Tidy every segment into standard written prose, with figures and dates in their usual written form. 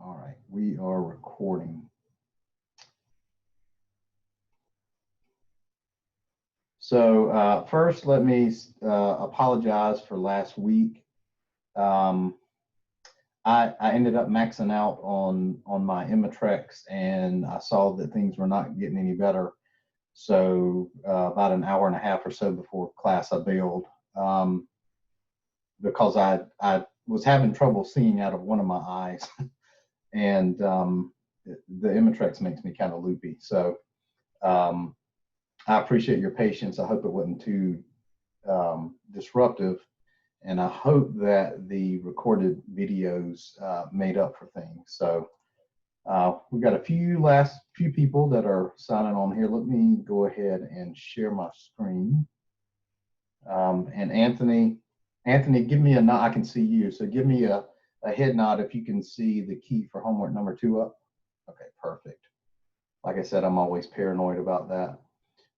All right, we are recording. So first, let me apologize for last week. I ended up maxing out on my Imitrex, and I saw that things were not getting any better. So about an hour and a half or so before class, I bailed because I was having trouble seeing out of one of my eyes, and the Imitrex makes me kind of loopy. So I appreciate your patience. I hope it wasn't too disruptive, and I hope that the recorded videos made up for things. So we've got a few people that are signing on here. Let me go ahead and share my screen. And Anthony, give me a nod. I can see you, so give me a head nod if you can see the key for homework number 2 up. Okay, perfect. Like I said, I'm always paranoid about that.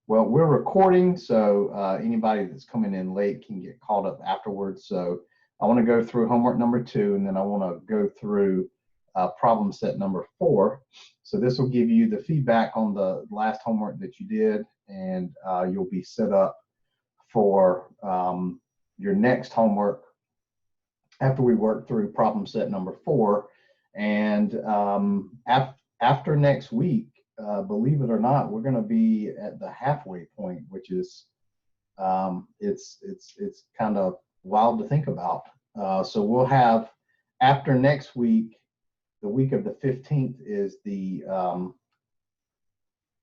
Well, we're recording, so anybody that's coming in late can get called up afterwards. So I want to go through homework number 2, and then I want to go through problem set number 4. So this will give you the feedback on the last homework that you did, and you'll be set up for your next homework after we work through problem set number 4. And after next week, believe it or not, we're going to be at the halfway point, which is it's kind of wild to think about. So we'll have, after next week, the week of the 15th is the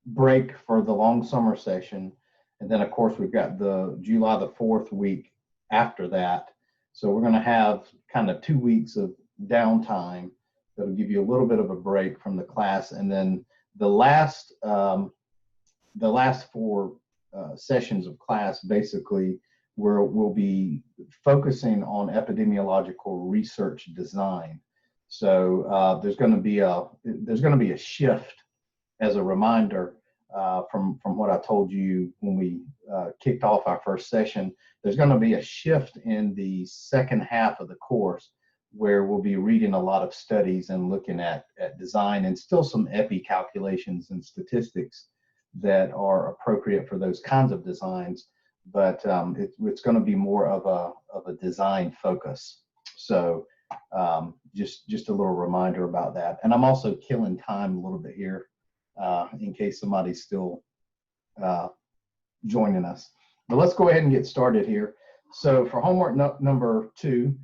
break for the long summer session, and then of course we've got the July the 4th week after that. So we're going to have kind of 2 weeks of downtime that'll give you a little bit of a break from the class, and then the last 4 sessions of class basically we'll be focusing on epidemiological research design. So there's going to be a shift, as a reminder, from what I told you when we kicked off our first session. There's going to be a shift in the second half of the course, where we'll be reading a lot of studies and looking at design, and still some epi calculations and statistics that are appropriate for those kinds of designs, but it's going to be more of a design focus. So just a little reminder about that. And I'm also killing time a little bit here in case somebody's still joining us. But let's go ahead and get started here. So for homework number 2,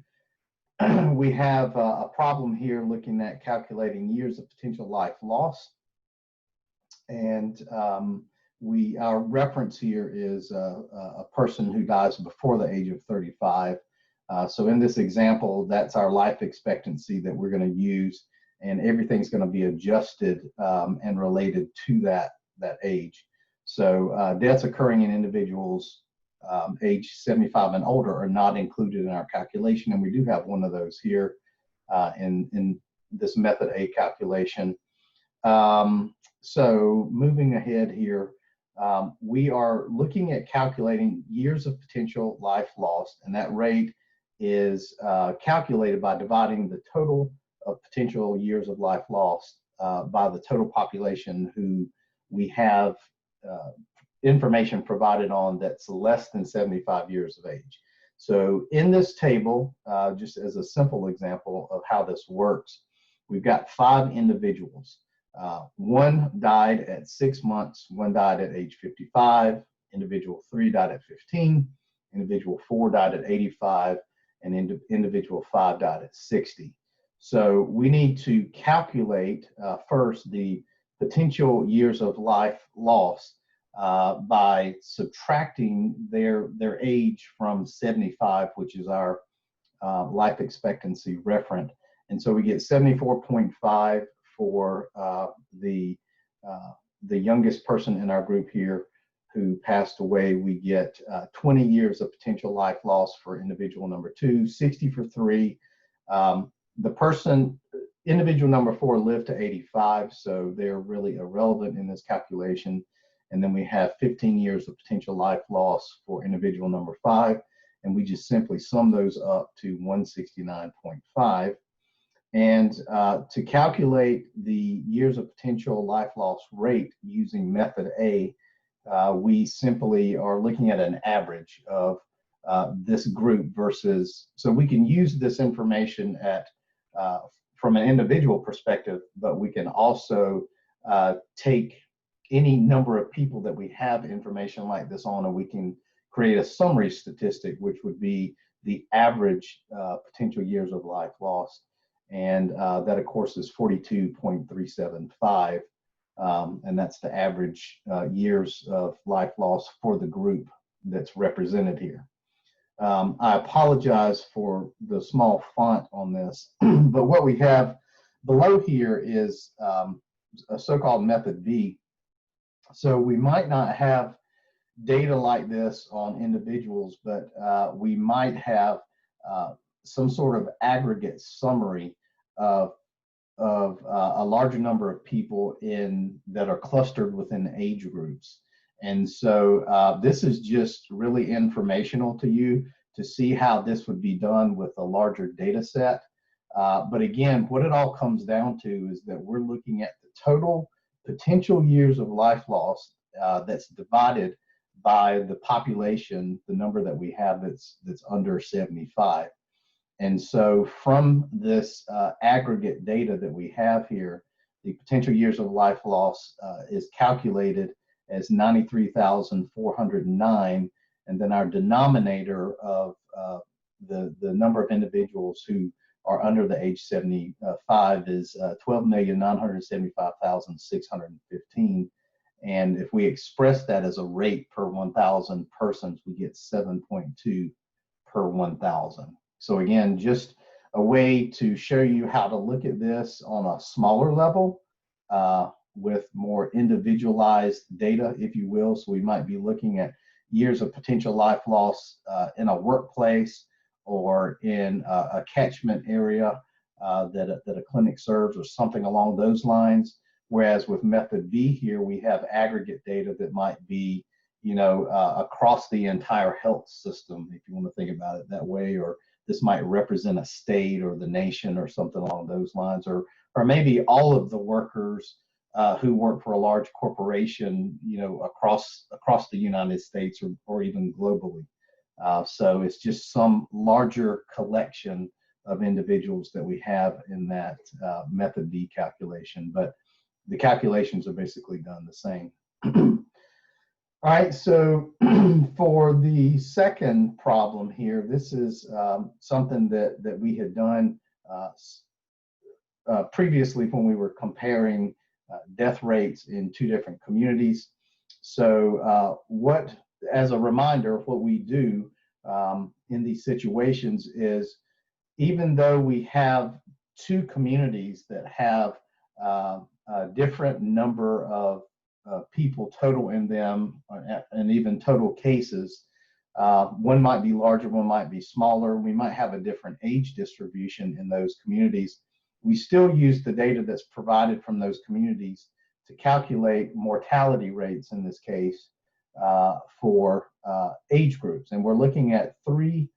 we have a problem here looking at calculating years of potential life loss. And our reference here is a person who dies before the age of 35. So in this example, that's our life expectancy that we're going to use, and everything's going to be adjusted and related to that age. So deaths occurring in individuals age 75 and older are not included in our calculation, and we do have one of those here in this method A calculation. So moving ahead here, we are looking at calculating years of potential life lost, and that rate is calculated by dividing the total of potential years of life lost by the total population who we have information provided on that's less than 75 years of age. So in this table, just as a simple example of how this works, we've got 5 individuals. One died at 6 months, one died at age 55, individual 3 died at 15, individual 4 died at 85, and individual 5 died at 60. So we need to calculate first the potential years of life lost by subtracting their age from 75, which is our life expectancy referent. And so we get 74.5 for the youngest person in our group here who passed away. We get 20 years of potential life loss for individual number 2, 60 for 3. Individual number 4 lived to 85, so they're really irrelevant in this calculation. And then we have 15 years of potential life loss for individual number 5, and we just simply sum those up to 169.5. And to calculate the years of potential life loss rate using method A, we simply are looking at an average of this group versus, so we can use this information at from an individual perspective, but we can also take any number of people that we have information like this on, and we can create a summary statistic, which would be the average potential years of life lost. And that, of course, is 42.375. And that's the average years of life loss for the group that's represented here. I apologize for the small font on this, but what we have below here is a so-called method B. So we might not have data like this on individuals, but we might have some sort of aggregate summary of a larger number of people that are clustered within age groups. And so this is just really informational to you to see how this would be done with a larger data set. But again, what it all comes down to is that we're looking at the total potential years of life loss that's divided by the population, the number that we have that's under 75. And so from this aggregate data that we have here, the potential years of life loss is calculated as 93,409. And then our denominator of the number of individuals who are under the age 75 is 12,975,615. And if we express that as a rate per 1,000 persons, we get 7.2 per 1,000. So again, just a way to show you how to look at this on a smaller level with more individualized data, if you will. So we might be looking at years of potential life loss in a workplace or in a catchment area that a clinic serves or something along those lines. Whereas with method B here, we have aggregate data that might be, across the entire health system, if you want to think about it that way, or this might represent a state or the nation or something along those lines, or maybe all of the workers who work for a large corporation, across the United States or even globally. So it's just some larger collection of individuals that we have in that method B calculation, but the calculations are basically done the same. All right, so for the second problem here, this is something that we had done previously when we were comparing death rates in two different communities. So as a reminder, what we do in these situations is, even though we have two communities that have a different number of people total in them, and even total cases, one might be larger, one might be smaller, we might have a different age distribution in those communities, we still use the data that's provided from those communities to calculate mortality rates, in this case, for age groups. And we're looking at three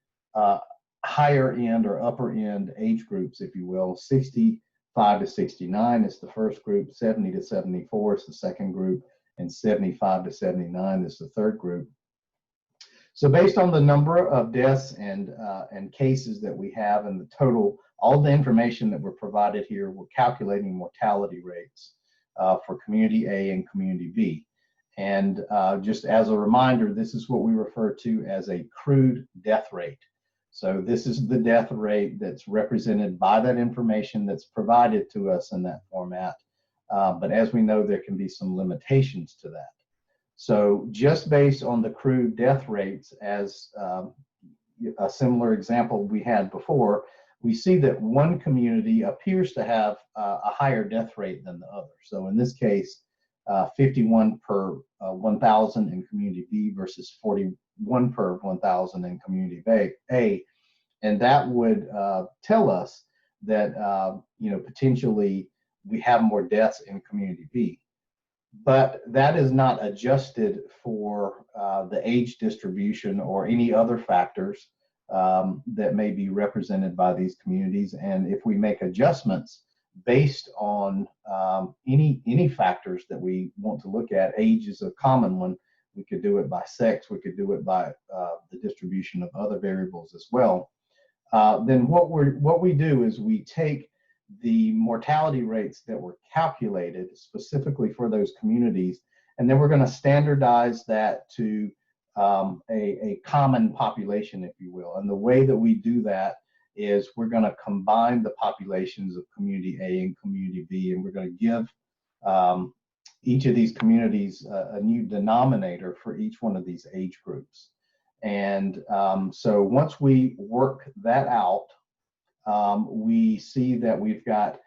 higher end or upper end age groups, if you will. 65 to 69 is the first group, 70 to 74 is the second group, and 75 to 79 is the third group. So based on the number of deaths and cases that we have and the total, all the information that we're provided here, we're calculating mortality rates for community A and community B. And just as a reminder, this is what we refer to as a crude death rate. So this is the death rate that's represented by that information that's provided to us in that format. But as we know, there can be some limitations to that. So just based on the crude death rates, as a similar example we had before, we see that one community appears to have a higher death rate than the other. So in this case, 51 per 1,000 in community B versus 41 per 1,000 in community A. And that would tell us that, potentially we have more deaths in community B. But that is not adjusted for the age distribution or any other factors that may be represented by these communities. And if we make adjustments based on any factors that we want to look at, age is a common one. We could do it by sex. We could do it by the distribution of other variables as well. Then what we do is we take the mortality rates that were calculated specifically for those communities, and then we're going to standardize that to a common population, if you will. And the way that we do that is we're going to combine the populations of community A and community B, and we're going to give each of these communities a new denominator for each one of these age groups. And so once we work that out, we see that we've got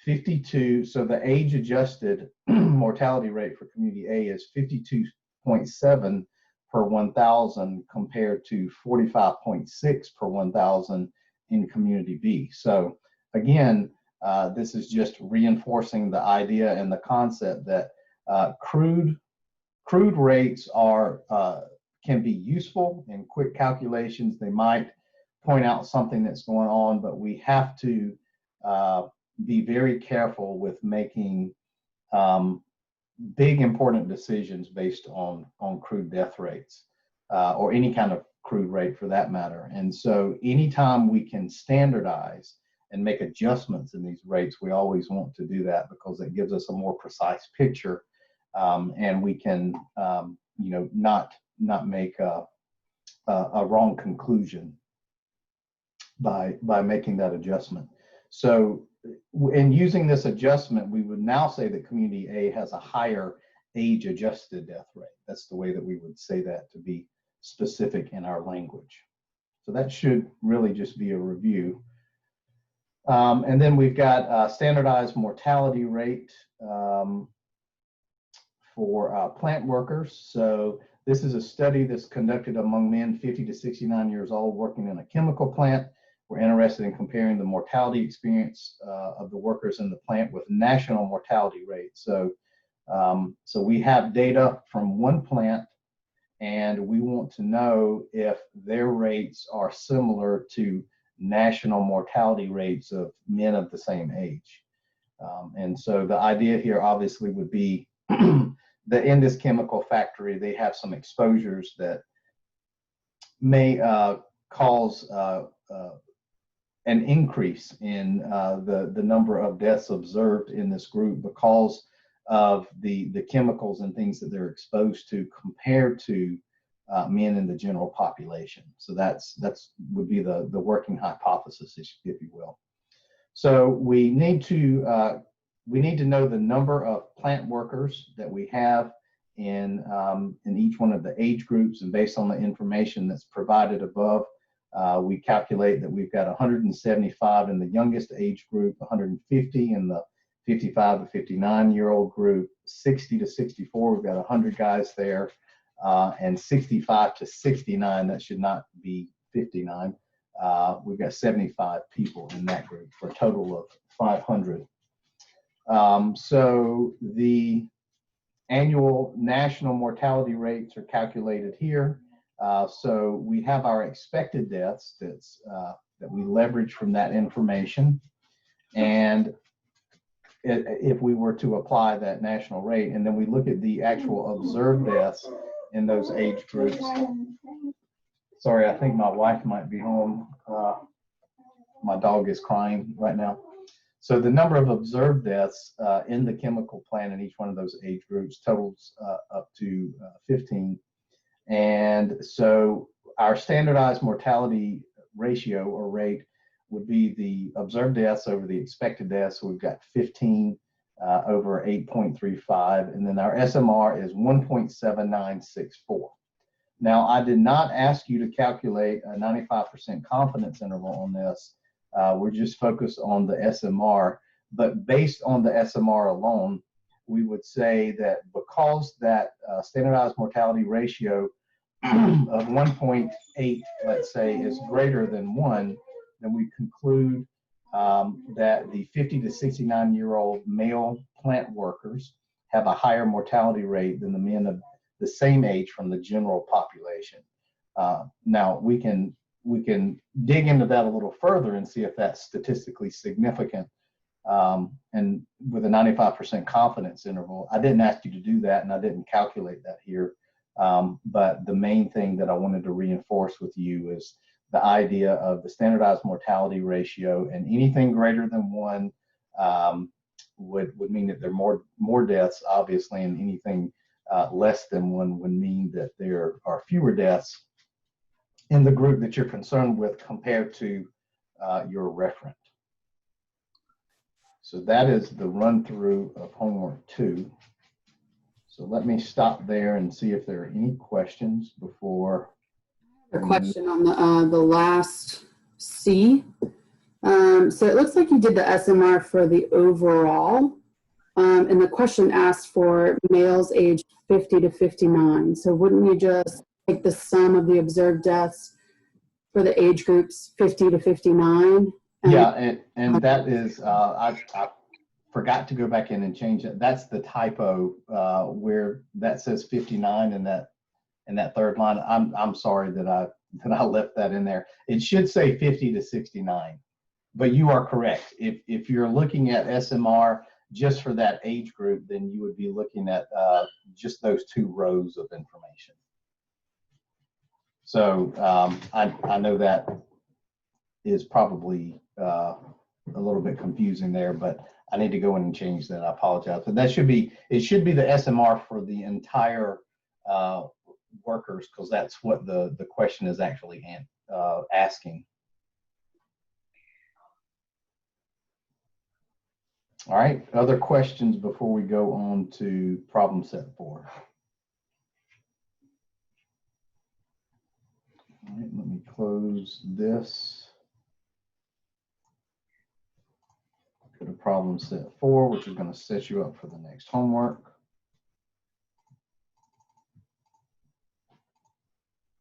52. So the age adjusted mortality rate for community A is 52.7 per 1,000 compared to 45.6 per 1,000 in community B. So again, this is just reinforcing the idea and the concept that crude rates are can be useful in quick calculations. They might point out something that's going on, but we have to be very careful with making big important decisions based on crude death rates or any kind of crude rate for that matter. And so anytime we can standardize and make adjustments in these rates, we always want to do that because it gives us a more precise picture, and we can not make a wrong conclusion by making that adjustment. So in using this adjustment, we would now say that community A has a higher age adjusted death rate. That's the way that we would say that to be specific in our language. So that should really just be a review. And then we've got standardized mortality rate for plant workers. So this is a study that's conducted among men 50 to 69 years old working in a chemical plant. We're interested in comparing the mortality experience of the workers in the plant with national mortality rates. So, so we have data from one plant, and we want to know if their rates are similar to national mortality rates of men of the same age. And so the idea here obviously would be that in this chemical factory, they have some exposures that may cause an increase in the number of deaths observed in this group because of the chemicals and things that they're exposed to compared to men in the general population. So that's would be the working hypothesis, if you will. So we need to know the number of plant workers that we have in each one of the age groups, and based on the information that's provided above, we calculate that we've got 175 in the youngest age group, 150 in the 55 to 59-year-old group, 60 to 64, we've got 100 guys there, and 65 to 69, that should not be 59, we've got 75 people in that group for a total of 500. So the annual national mortality rates are calculated here. So we have our expected deaths that we leverage from that information. And if we were to apply that national rate, and then we look at the actual observed deaths in those age groups. Sorry, I think my wife might be home. My dog is crying right now. So the number of observed deaths in the chemical plant in each one of those age groups totals up to 15. And so our standardized mortality ratio or rate would be the observed deaths over the expected deaths. So we've got 15 over 8.35, and then our SMR is 1.7964. Now, I did not ask you to calculate a 95% confidence interval on this. We're just focused on the SMR, but based on the SMR alone, we would say that because that standardized mortality ratio of 1.8, let's say, is greater than 1, then we conclude that the 50 to 69-year-old male plant workers have a higher mortality rate than the men of the same age from the general population. Now, we can we can dig into that a little further and see if that's statistically significant. And with a 95% confidence interval, I didn't ask you to do that, and I didn't calculate that here. But the main thing that I wanted to reinforce with you is the idea of the standardized mortality ratio, and anything greater than 1 would mean that there are more deaths, obviously, and anything less than 1 would mean that there are fewer deaths in the group that you're concerned with compared to your referent. So that is the run through of homework 2. So let me stop there and see if there are any questions before. A question on the last C. So it looks like you did the SMR for the overall, and the question asked for males aged 50 to 59. So wouldn't you just take the sum of the observed deaths for the age groups 50 to 59? Yeah, and that is, I forgot to go back in and change it. That's the typo where that says 59 in that third line. I'm sorry that I left that in there. It should say 50 to 69, but you are correct. If you're looking at SMR just for that age group, then you would be looking at just those 2 rows of information. So I know that is probably a little bit confusing there, but I need to go in and change that. I apologize. But it should be the SMR for the entire workers, because that's what the question is actually asking. All right, other questions before we go on to problem set 4? All right, let me close this. Go to problem set 4, which is going to set you up for the next homework.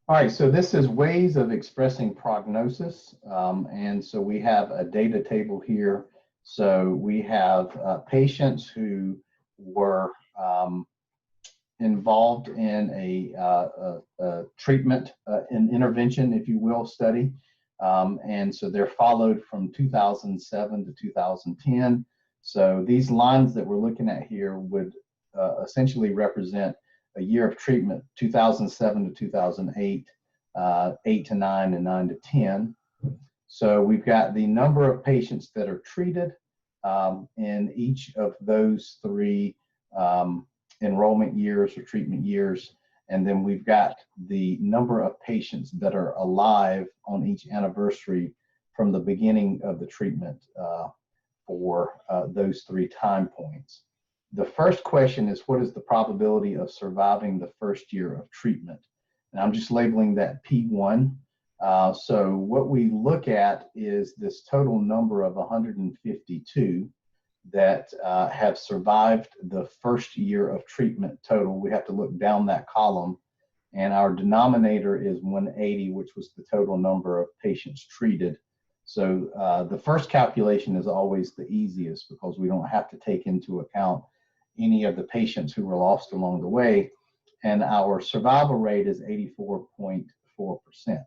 All right, so this is ways of expressing prognosis. And so we have a data table here. So we have patients who were involved in a treatment, an intervention, if you will, study. And so they're followed from 2007 to 2010. So these lines that we're looking at here would essentially represent a year of treatment, 2007 to 2008, 8 to 9, and 9 to 10. So we've got the number of patients that are treated in each of those 3 enrollment years or treatment years. And then we've got the number of patients that are alive on each anniversary from the beginning of the treatment for those 3 time points. The first question is, what is the probability of surviving the first year of treatment? And I'm just labeling that P1. So what we look at is this total number of 152 that have survived the first year of treatment total. We have to look down that column, and our denominator is 180, which was the total number of patients treated. So the first calculation is always the easiest because we don't have to take into account any of the patients who were lost along the way. And our survival rate is 84.4%.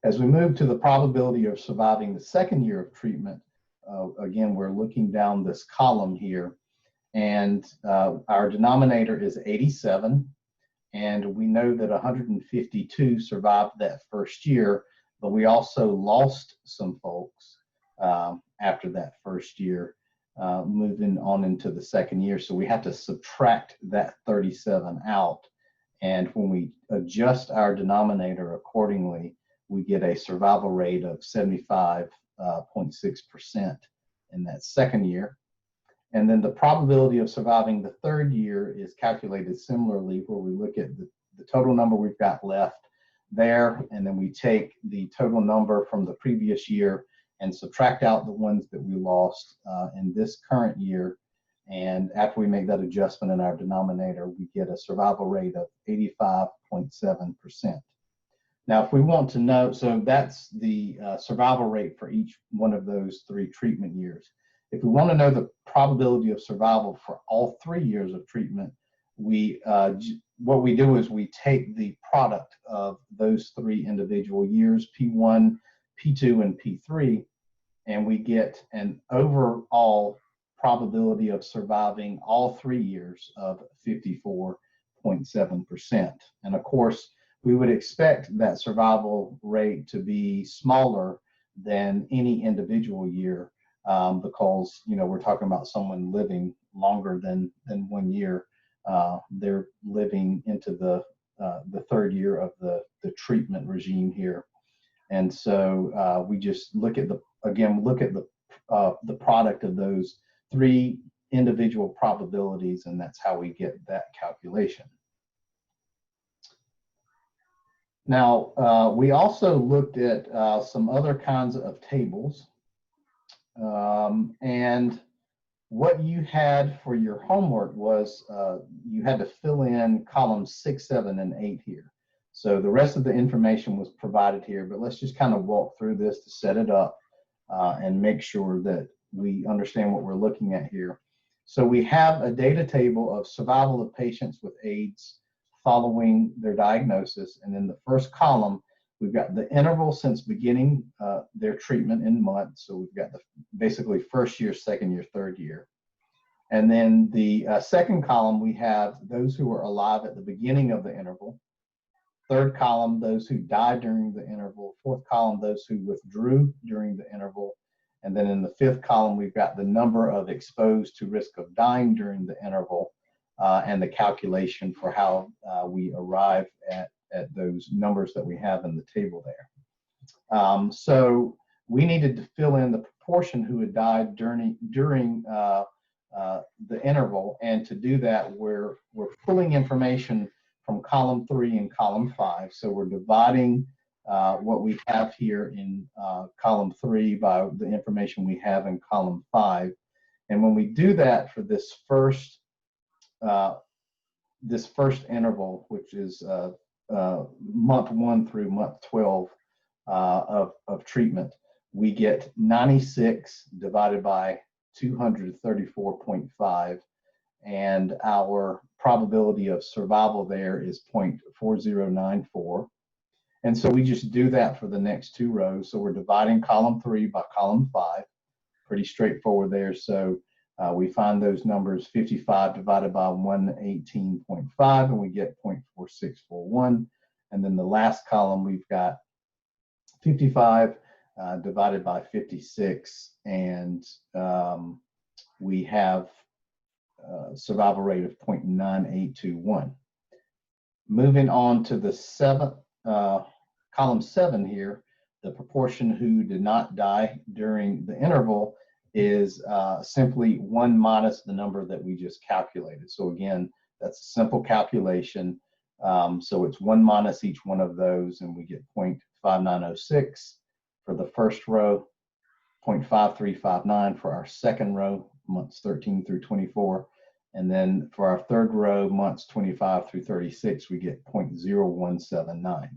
As we move to the probability of surviving the second year of treatment, again, we're looking down this column here, and our denominator is 87. And we know that 152 survived that first year, but we also lost some folks after that first year, moving on into the second year. So we have to subtract that 37 out. And when we adjust our denominator accordingly, we get a survival rate of 75.6% in that second year. And then the probability of surviving the third year is calculated similarly, where we look at the total number we've got left there, and then we take the total number from the previous year and subtract out the ones that we lost in this current year. And after we make that adjustment in our denominator, we get a survival rate of 85.7%. Now, if we want to know, so that's the survival rate for each one of those 3 treatment years. If we want to know the probability of survival for all 3 years of treatment, we what we do is we take the product of those 3 individual years, P1, P2, and P3, and we get an overall probability of surviving all 3 years of 54.7%. And of course, we would expect that survival rate to be smaller than any individual year, because we're talking about someone living longer than 1 year. They're living into the 3rd year of the treatment regime here. And so we just look at the product of those 3 individual probabilities, and that's how we get that calculation. Now, we also looked at some other kinds of tables, and what you had for your homework was you had to fill in columns 6, 7, and 8 here. So the rest of the information was provided here, but let's just kind of walk through this to set it up and make sure that we understand what we're looking at here. So we have a data table of survival of patients with AIDS following their diagnosis, and in the first column, we've got the interval since beginning their treatment in months. So we've got the basically 1st year, 2nd year, 3rd year. And then the second column, we have those who were alive at the beginning of the interval. 3rd column, those who died during the interval. 4th column, those who withdrew during the interval. And then in the 5th column, we've got the number of exposed to risk of dying during the interval, and the calculation for how we arrive at those numbers that we have in the table there. So we needed to fill in the proportion who had died during the interval, and to do that, we're pulling information from column 3 and column 5. So we're dividing what we have here in column 3 by the information we have in column 5. And when we do that for this first interval, which is month 1 through month 12 of treatment, we get 96 divided by 234.5, and our probability of survival there is 0.4094. And so we just do that for the next 2 rows. So we're dividing column 3 by column 5. Pretty straightforward there. So we find those numbers, 55 divided by 118.5, and we get 0.4641. And then the last column, we've got 55 divided by 56, and we have survival rate of 0.9821. Moving on to the column 7 here, the proportion who did not die during the interval is simply 1 minus the number that we just calculated. So again, that's a simple calculation. So it's 1 minus each one of those, and we get 0.5906 for the first row, 0.5359 for our second row, months 13 through 24. And then for our third row, months 25 through 36, we get 0.0179.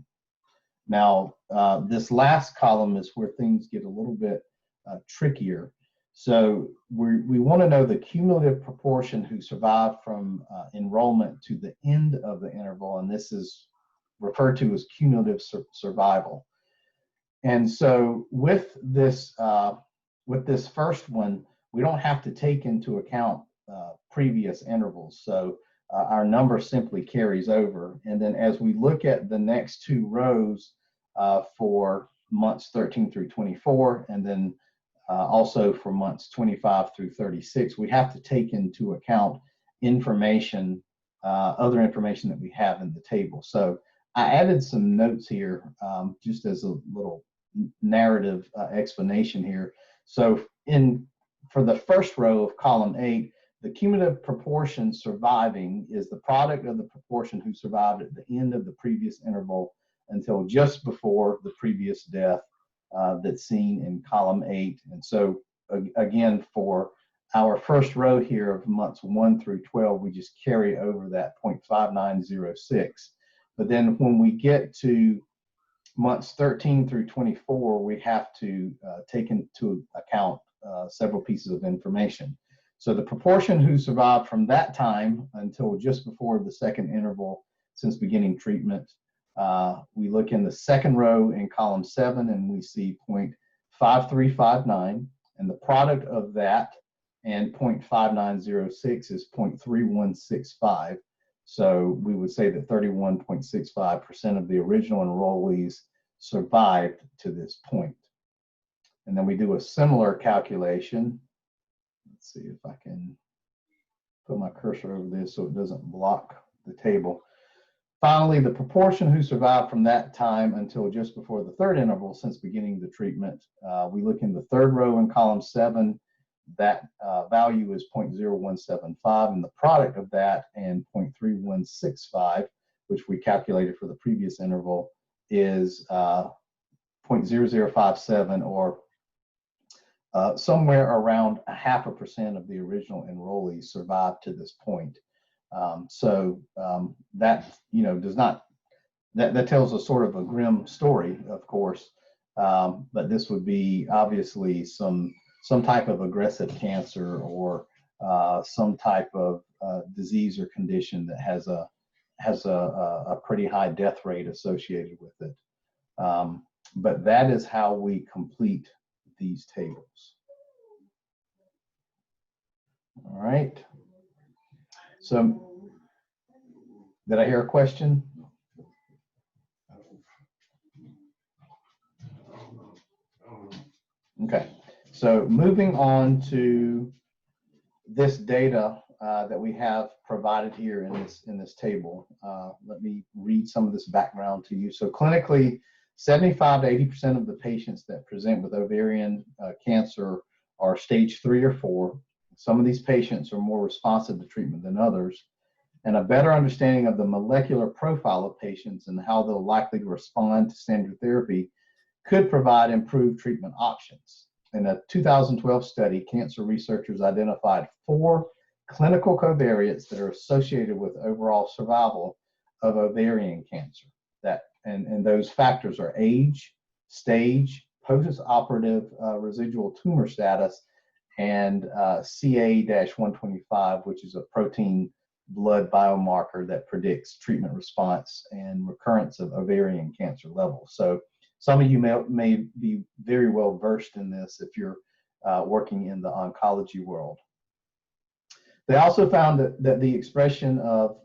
Now, this last column is where things get a little bit trickier. So we want to know the cumulative proportion who survived from enrollment to the end of the interval, and this is referred to as cumulative survival. And so with this first one, we don't have to take into account previous intervals. So our number simply carries over. And then as we look at the next 2 rows for months 13 through 24, and then also for months 25 through 36, we have to take into account information, other information that we have in the table. So I added some notes here just as a little narrative explanation here. So for the first row of column 8, the cumulative proportion surviving is the product of the proportion who survived at the end of the previous interval until just before the previous death that's seen in column 8. And so again, for our first row here of months 1 through 12, we just carry over that 0.5906. But then when we get to months 13 through 24, we have to take into account several pieces of information. So the proportion who survived from that time until just before the second interval since beginning treatment. We look in the second row in column 7 and we see 0.5359, and the product of that and 0.5906 is 0.3165. So we would say that 31.65% of the original enrollees survived to this point. And then we do a similar calculation. Let's see if I can put my cursor over this so it doesn't block the table. Finally, the proportion who survived from that time until just before the third interval since beginning the treatment, we look in the third row in column 7. That value is 0.0175, and the product of that and 0.3165, which we calculated for the previous interval, is 0.0057, or somewhere around 0.5% of the original enrollees survived to this point. That does not, that tells a sort of a grim story, of course, but this would be obviously some type of aggressive cancer or some type of disease or condition that has a pretty high death rate associated with it. But that is how we complete these tables. All right. So, did I hear a question? Okay. So moving on to this data that we have provided here in this table. Let me read some of this background to you. So clinically, 75 to 80% of the patients that present with ovarian cancer are stage 3 or 4. Some of these patients are more responsive to treatment than others. And a better understanding of the molecular profile of patients and how they'll likely to respond to standard therapy could provide improved treatment options. In a 2012 study, cancer researchers identified 4 clinical covariates that are associated with overall survival of ovarian cancer. And those factors are age, stage, post-operative residual tumor status, and CA-125, which is a protein blood biomarker that predicts treatment response and recurrence of ovarian cancer levels. So some of you may be very well versed in this if you're working in the oncology world. They also found that the expression of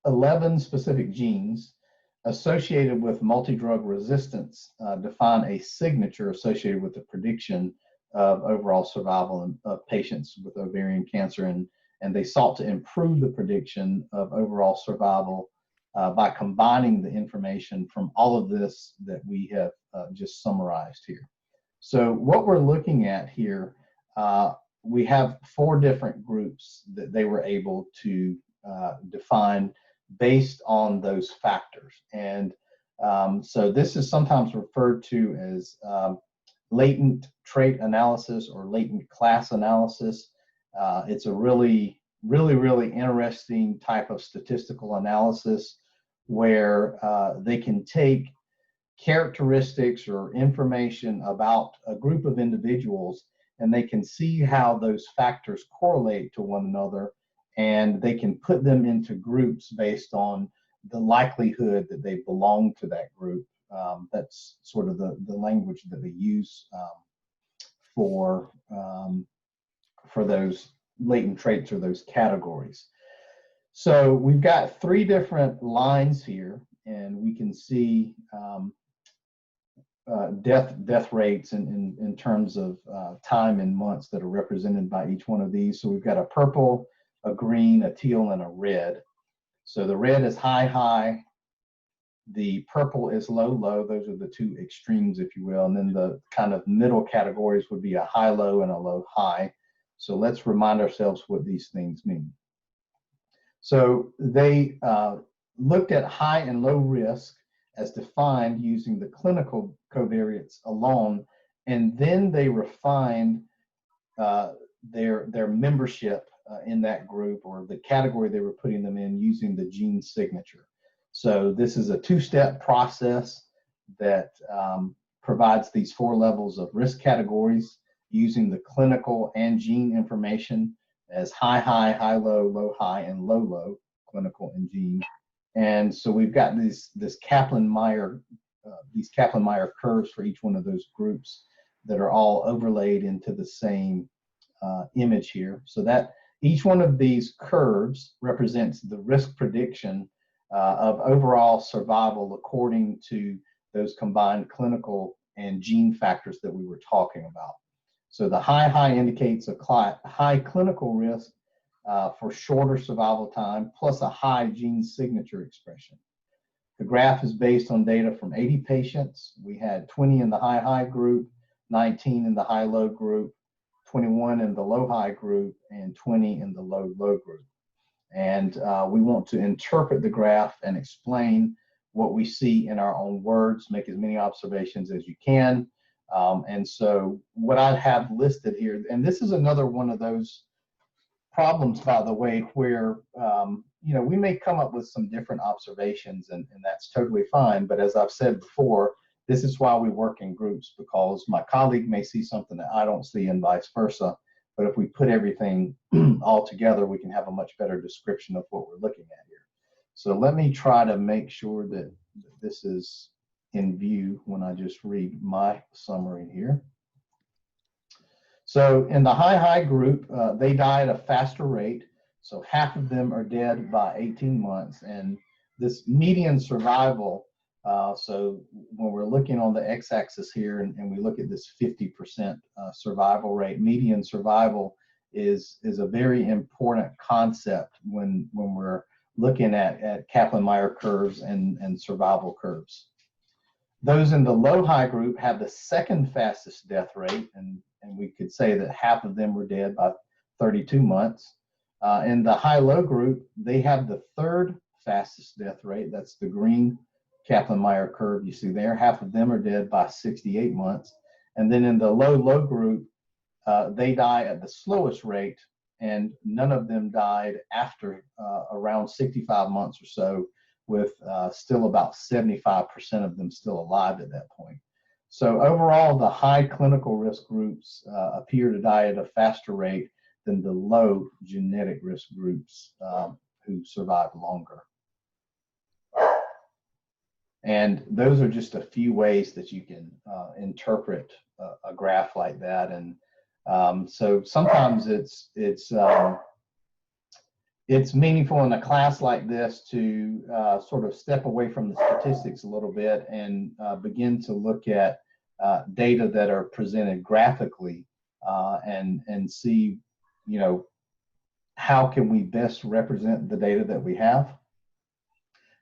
11 specific genes associated with multi-drug resistance define a signature associated with the prediction of overall survival of patients with ovarian cancer, and they sought to improve the prediction of overall survival by combining the information from all of this that we have just summarized here. So what we're looking at here, we have 4 different groups that they were able to define based on those factors. And so this is sometimes referred to as latent trait analysis or latent class analysis. It's a really interesting type of statistical analysis where they can take characteristics or information about a group of individuals and they can see how those factors correlate to one another, and they can put them into groups based on the likelihood that they belong to that group. That's sort of the language that they use for those latent traits or those categories. So we've got 3 different lines here, and we can see death rates in terms of time in months that are represented by each one of these. So we've got a purple, a green, a teal, and a red. So the red is high. The purple is low. Those are the 2 extremes, if you will. And then the kind of middle categories would be a high-low and a low-high. So let's remind ourselves what these things mean. So they looked at high and low risk as defined using the clinical covariates alone, and then they refined their membership in that group, or the category they were putting them in, using the gene signature. So this is a 2-step process that provides these 4 levels of risk categories using the clinical and gene information as high, high, low, high, and low clinical, and gene. And so we've got these Kaplan-Meier curves for each one of those groups that are all overlaid into the same image here. So that each one of these curves represents the risk prediction of overall survival according to those combined clinical and gene factors that we were talking about. So the high indicates a high clinical risk for shorter survival time, plus a high gene signature expression. The graph is based on data from 80 patients. We had 20 in the high group, 19 in the high-low group, 21 in the low-high group, and 20 in the low-low group. And we want to interpret the graph and explain what we see in our own words, make as many observations as you can. And so what I have listed here, and this is another one of those problems, by the way, where we may come up with some different observations, and that's totally fine. But as I've said before, this is why we work in groups, because my colleague may see something that I don't see and vice versa. But if we put everything all together, we can have a much better description of what we're looking at here. So let me try to make sure that this is in view when I just read my summary here. So in the high group, they die at a faster rate. So half of them are dead by 18 months. And this median survival, so when we're looking on the x-axis here and we look at this 50% survival rate, median survival is a very important concept when we're looking at Kaplan-Meier curves and survival curves. Those in the low-high group have the second fastest death rate, and we could say that half of them were dead by 32 months. In the high-low group, they have the third fastest death rate. That's the green Kaplan-Meier curve you see there. Half of them are dead by 68 months. And then in the low group, they die at the slowest rate, and none of them died after around 65 months or so, with still about 75% of them still alive at that point. So overall, the high clinical risk groups appear to die at a faster rate than the low genetic risk groups who survive longer. And those are just a few ways that you can interpret a graph like that. And so sometimes it's meaningful in a class like this to sort of step away from the statistics a little bit and begin to look at data that are presented graphically and see, how can we best represent the data that we have?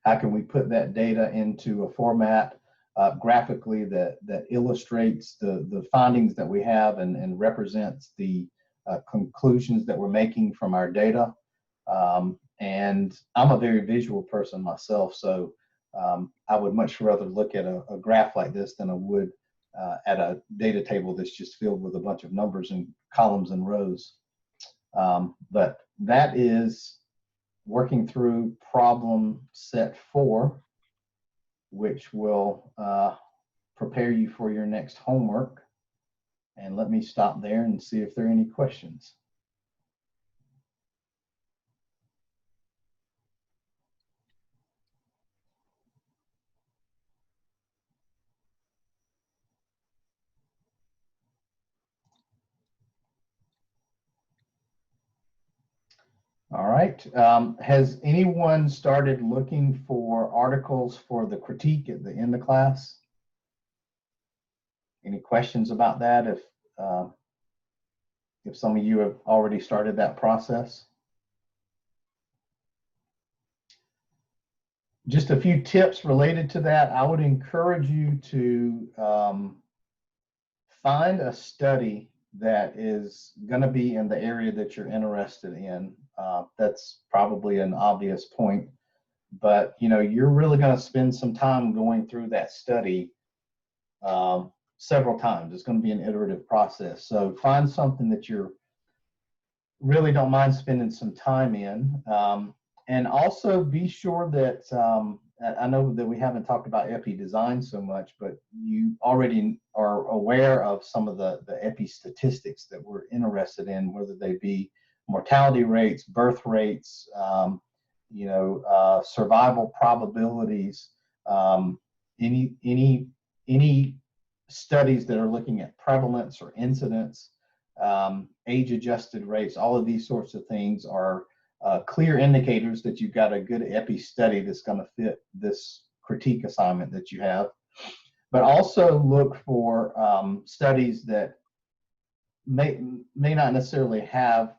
How can we put that data into a format graphically that illustrates the findings that we have and represents the conclusions that we're making from our data? And I'm a very visual person myself, so I would much rather look at a graph like this than I would at a data table that's just filled with a bunch of numbers and columns and rows. But that is working through problem set 4, which will prepare you for your next homework. And let me stop there and see if there are any questions. All right. Has anyone started looking for articles for the critique at the end of class? Any questions about that? If some of you have already started that process? Just a few tips related to that. I would encourage you to find a study that is going to be in the area that you're interested in. That's probably an obvious point, but you're really going to spend some time going through that study several times. It's going to be an iterative process. So find something that you really don't mind spending some time in, and also be sure that I know that we haven't talked about epi design so much, but you already are aware of some of the epi statistics that we're interested in, whether they be mortality rates, birth rates, survival probabilities, any studies that are looking at prevalence or incidence, age-adjusted rates, all of these sorts of things are clear indicators that you've got a good epi study that's going to fit this critique assignment that you have. But also look for studies that may not necessarily have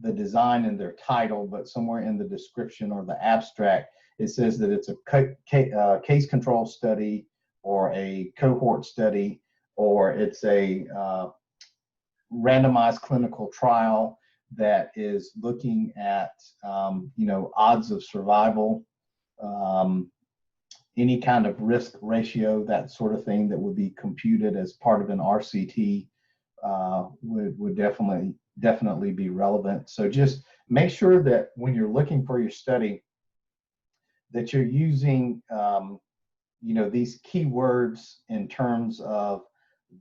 the design in their title, but somewhere in the description or the abstract, it says that it's a case control study or a cohort study, or it's a randomized clinical trial that is looking at, odds of survival, any kind of risk ratio, that sort of thing that would be computed as part of an RCT would definitely be relevant. So just make sure that when you're looking for your study, that you're using these keywords in terms of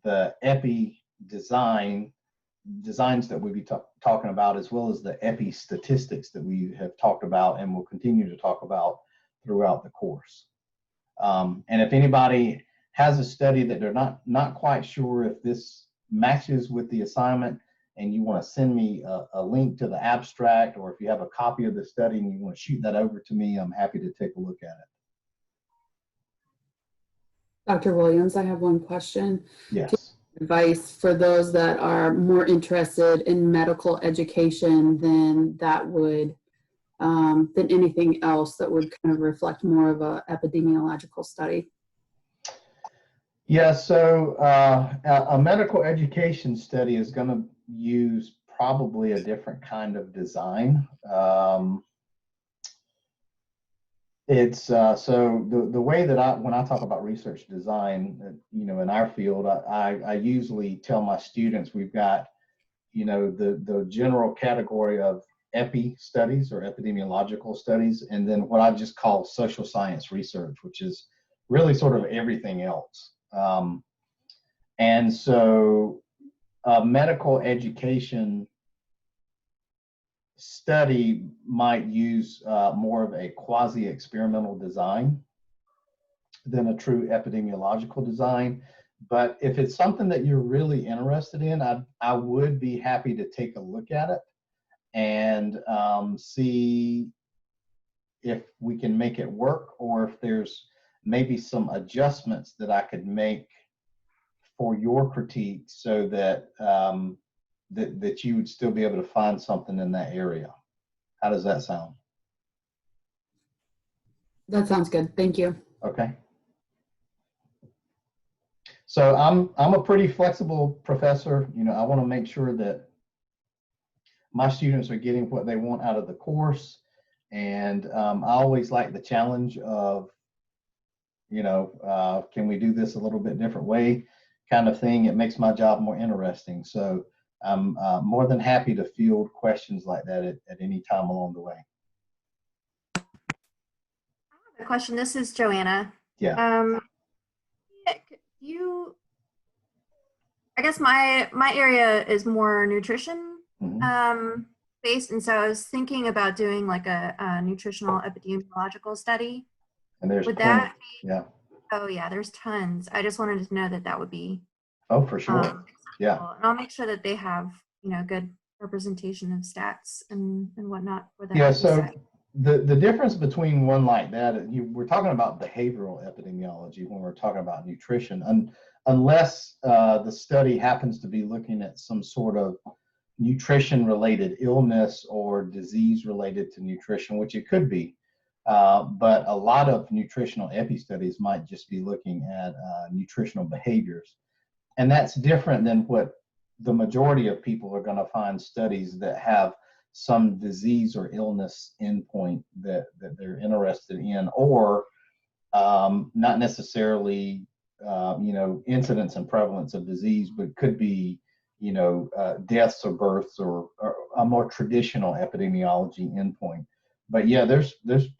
the epi designs that we'll be talking about, as well as the epi statistics that we have talked about and will continue to talk about throughout the course. And if anybody has a study that they're not quite sure if this matches with the assignment, and you want to send me a link to the abstract, or if you have a copy of the study and you want to shoot that over to me, I'm happy to take a look at it. Dr. Williams, I have one question. Yes. Advice for those that are more interested in medical education than anything else that would kind of reflect more of a epidemiological study? Yeah, so a medical education study is going to use probably a different kind of design. So the way that when I talk about research design, in our field, I usually tell my students we've got, the general category of epi studies or epidemiological studies, and then what I just call social science research, which is really sort of everything else. And so a medical education study might use more of a quasi-experimental design than a true epidemiological design. But if it's something that you're really interested in, I would be happy to take a look at it and see if we can make it work, or if there's maybe some adjustments that I could make for your critique so that that you would still be able to find something in that area. How does that sound? That sounds good. Thank you. Okay. So I'm a pretty flexible professor. I want to make sure that my students are getting what they want out of the course, and I always like the challenge of, can we do this a little bit different way, kind of thing. It makes my job more interesting. So I'm more than happy to field questions like that at any time along the way. I have a question. This is Joanna. Yeah. I guess my area is more nutrition Mm-hmm. based, and so I was thinking about doing like a nutritional epidemiological study. And there's would plenty. that be, Yeah. Oh yeah, there's tons. I just wanted to know that would be for sure. Yeah. And I'll make sure that they have good representation of stats and whatnot for that. Yeah. So the difference between one like that, we're talking about behavioral epidemiology when we're talking about nutrition, and unless the study happens to be looking at some sort of nutrition related illness or disease related to nutrition, which it could be. But a lot of nutritional epi studies might just be looking at nutritional behaviors. And that's different than what the majority of people are going to find studies that have some disease or illness endpoint that they're interested in, or not necessarily, incidence and prevalence of disease, but could be, deaths or births, or a more traditional epidemiology endpoint. But yeah, there's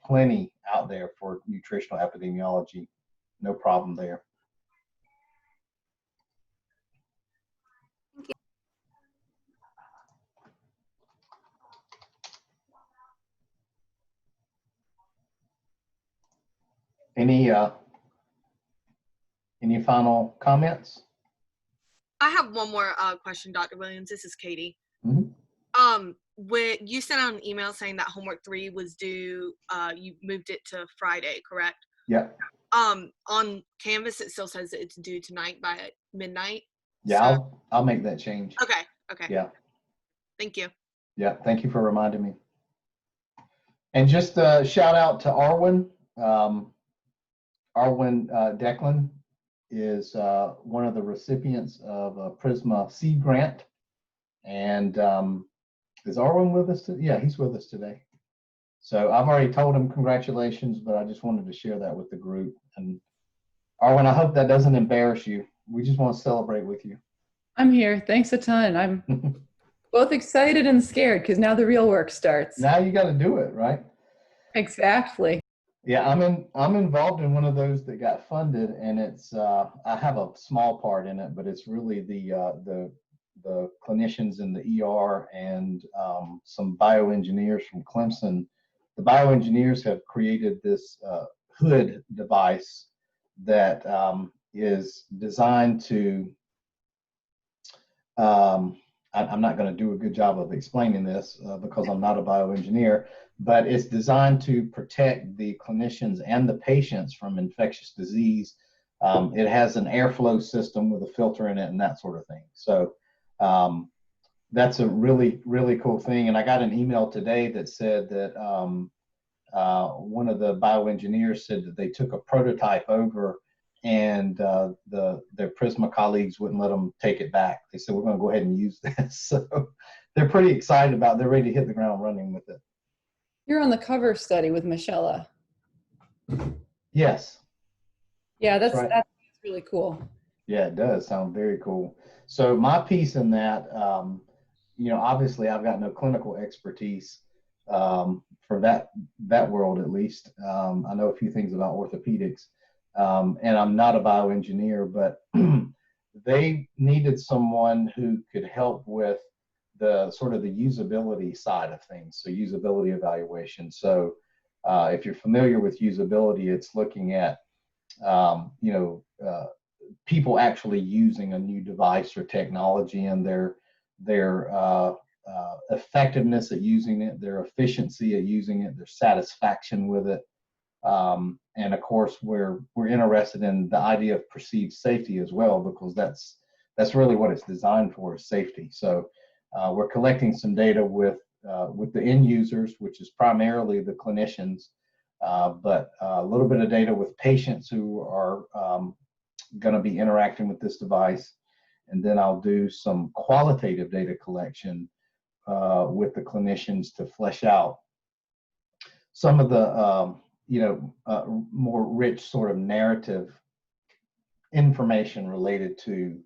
plenty out there for nutritional epidemiology. No problem there. Thank you. Any final comments? I have one more question, Dr. Williams. This is Katie. Mhm. When you sent out an email saying that homework 3 was due, you moved it to Friday, correct? Yeah. On Canvas, it still says it's due tonight by midnight. Yeah, So, I'll make that change. okay. Okay. Yeah. Thank you. Yeah. Thank you for reminding me. And just a shout out to Arwen. Arwen Declan is one of the recipients of a Prisma Seed Grant. And is Arwen with us? Yeah, he's with us today. So I've already told him congratulations, but I just wanted to share that with the group. And Arwen, I hope that doesn't embarrass you. We just want to celebrate with you. I'm here. Thanks a ton. I'm both excited and scared because now the real work starts. Now you got to do it, right? Exactly. Yeah, I'm involved in one of those that got funded, and it's I have a small part in it, but it's really the clinicians in the ER and some bioengineers from Clemson. The bioengineers have created this hood device that is designed to. I'm not going to do a good job of explaining this because I'm not a bioengineer, but it's designed to protect the clinicians and the patients from infectious disease. It has an airflow system with a filter in it and that sort of thing. So that's a really, really cool thing. And I got an email today that said that one of the bioengineers said that they took a prototype over and their Prisma colleagues wouldn't let them take it back. They said, we're going to go ahead and use this. So they're pretty excited about it. They're ready to hit the ground running with it. You're on the cover study with Michelle. Yes. Yeah, that's right. that's really cool. Yeah, it does sound very cool. So my piece in that, obviously I've got no clinical expertise for that world, at least. I know a few things about orthopedics. And I'm not a bioengineer, but they needed someone who could help with the sort of the usability side of things. So usability evaluation. So if you're familiar with usability, it's looking at, people actually using a new device or technology and their effectiveness at using it, their efficiency at using it, their satisfaction with it. And of course, we're interested in the idea of perceived safety as well, because that's really what it's designed for, is safety. So we're collecting some data with the end users, which is primarily the clinicians, but a little bit of data with patients who are going to be interacting with this device. And then I'll do some qualitative data collection with the clinicians to flesh out some of the more rich sort of narrative information related to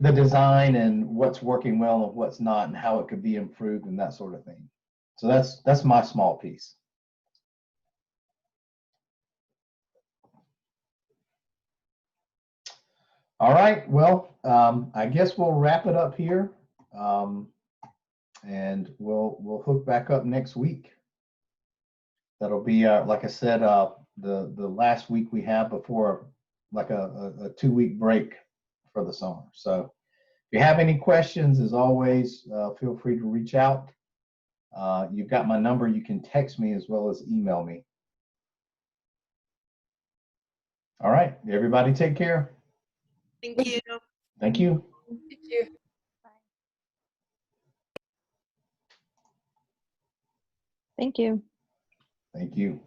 the design and what's working well and what's not and how it could be improved and that sort of thing. So that's my small piece. All right, well, I guess we'll wrap it up here, and we'll hook back up next week. That'll be, like I said, the last week we have before like a 2-week break for the summer. So if you have any questions, as always, feel free to reach out. You've got my number. You can text me as well as email me. All right, everybody take care. Thank you. Thank you. Thank you. Thank you. Thank you.